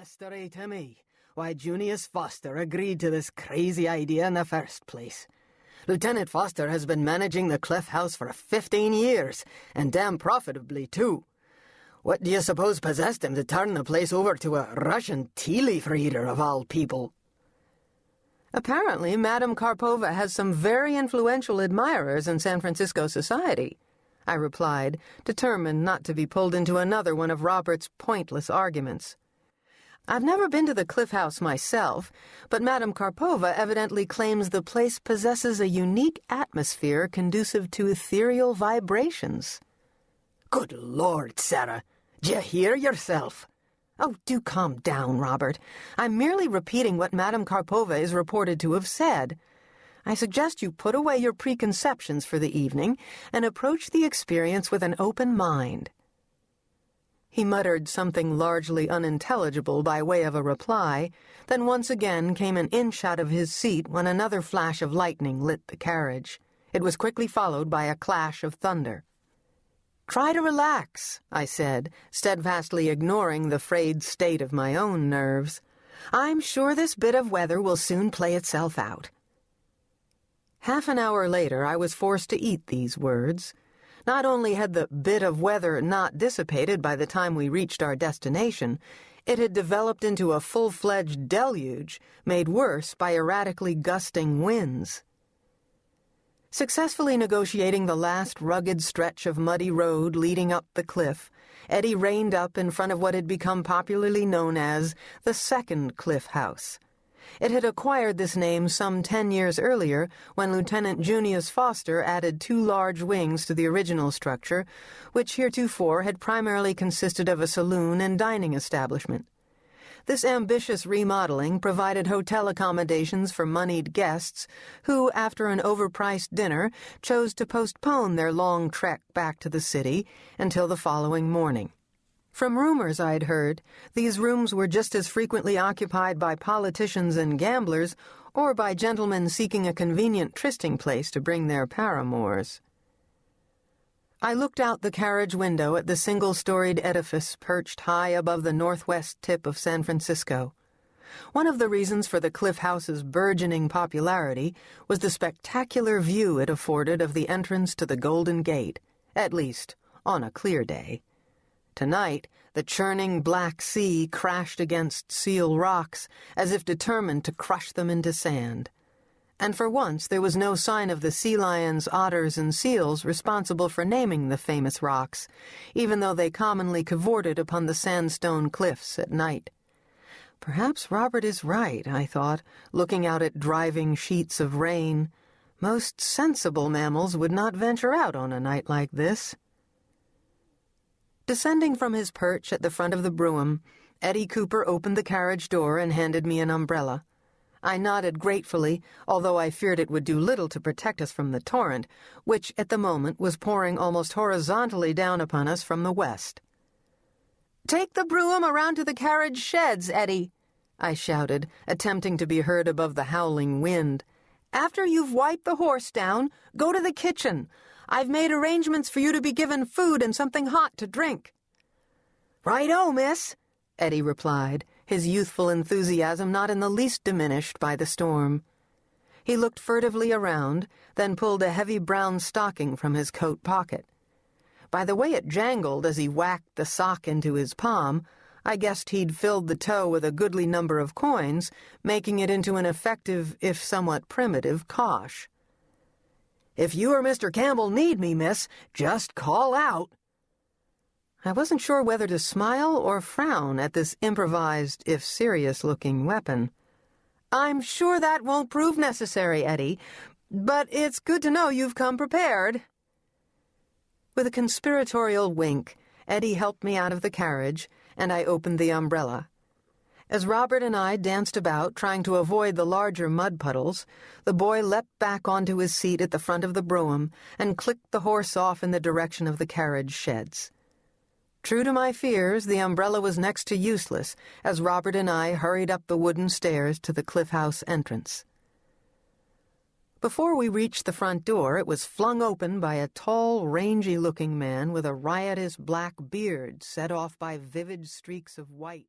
mystery to me why Junius Foster agreed to this crazy idea in the first place. Lieutenant Foster has been managing the Cliff House for 15 years, and damn profitably, too. What do you suppose possessed him to turn the place over to a Russian tea leaf reader, of all people? Apparently, Madame Karpova has some very influential admirers in San Francisco society, I replied, determined not to be pulled into another one of Robert's pointless arguments. I've never been to the Cliff House myself, but Madame Karpova evidently claims the place possesses a unique atmosphere conducive to ethereal vibrations. Good Lord, Sarah! D'you hear yourself? Oh, do calm down, Robert. I'm merely repeating what Madame Karpova is reported to have said. I suggest you put away your preconceptions for the evening and approach the experience with an open mind. He muttered something largely unintelligible by way of a reply, then once again came an inch out of his seat when another flash of lightning lit the carriage. It was quickly followed by a clash of thunder. "Try to relax," I said, steadfastly ignoring the frayed state of my own nerves. "I'm sure this bit of weather will soon play itself out." Half an hour later, I was forced to eat these words. Not only had the bit of weather not dissipated by the time we reached our destination, it had developed into a full-fledged deluge, made worse by erratically gusting winds. Successfully negotiating the last rugged stretch of muddy road leading up the cliff, Eddie reined up in front of what had become popularly known as the second Cliff House. It had acquired this name some 10 years earlier when Lieutenant Junius Foster added 2 large wings to the original structure, which heretofore had primarily consisted of a saloon and dining establishment. This ambitious remodeling provided hotel accommodations for moneyed guests who, after an overpriced dinner, chose to postpone their long trek back to the city until the following morning. From rumors I'd heard, these rooms were just as frequently occupied by politicians and gamblers or by gentlemen seeking a convenient trysting place to bring their paramours. I looked out the carriage window at the single-storied edifice perched high above the northwest tip of San Francisco. One of the reasons for the Cliff House's burgeoning popularity was the spectacular view it afforded of the entrance to the Golden Gate, at least on a clear day. Tonight, the churning black sea crashed against Seal rocks as if determined to crush them into sand. And for once there was no sign of the sea lions, otters, and seals responsible for naming the famous rocks, even though they commonly cavorted upon the sandstone cliffs at night. Perhaps Robert is right, I thought, looking out at driving sheets of rain. Most sensible mammals would not venture out on a night like this. Descending from his perch at the front of the brougham, Eddie Cooper opened the carriage door and handed me an umbrella. I nodded gratefully, although I feared it would do little to protect us from the torrent, which at the moment was pouring almost horizontally down upon us from the west. "Take the brougham around to the carriage sheds, Eddie," I shouted, attempting to be heard above the howling wind. "After you've wiped the horse down, go to the kitchen. I've made arrangements for you to be given food and something hot to drink." "Right-o, miss," Eddie replied, his youthful enthusiasm not in the least diminished by the storm. He looked furtively around, then pulled a heavy brown stocking from his coat pocket. By the way it jangled as he whacked the sock into his palm, I guessed he'd filled the toe with a goodly number of coins, making it into an effective, if somewhat primitive, cosh. "If you or Mr. Campbell need me, miss, just call out." I wasn't sure whether to smile or frown at this improvised, if serious-looking weapon. "I'm sure that won't prove necessary, Eddie, but it's good to know you've come prepared." With a conspiratorial wink, Eddie helped me out of the carriage, and I opened the umbrella. As Robert and I danced about, trying to avoid the larger mud puddles, the boy leapt back onto his seat at the front of the brougham and clicked the horse off in the direction of the carriage sheds. True to my fears, the umbrella was next to useless as Robert and I hurried up the wooden stairs to the Cliff House entrance. Before we reached the front door, it was flung open by a tall, rangy-looking man with a riotous black beard set off by vivid streaks of white.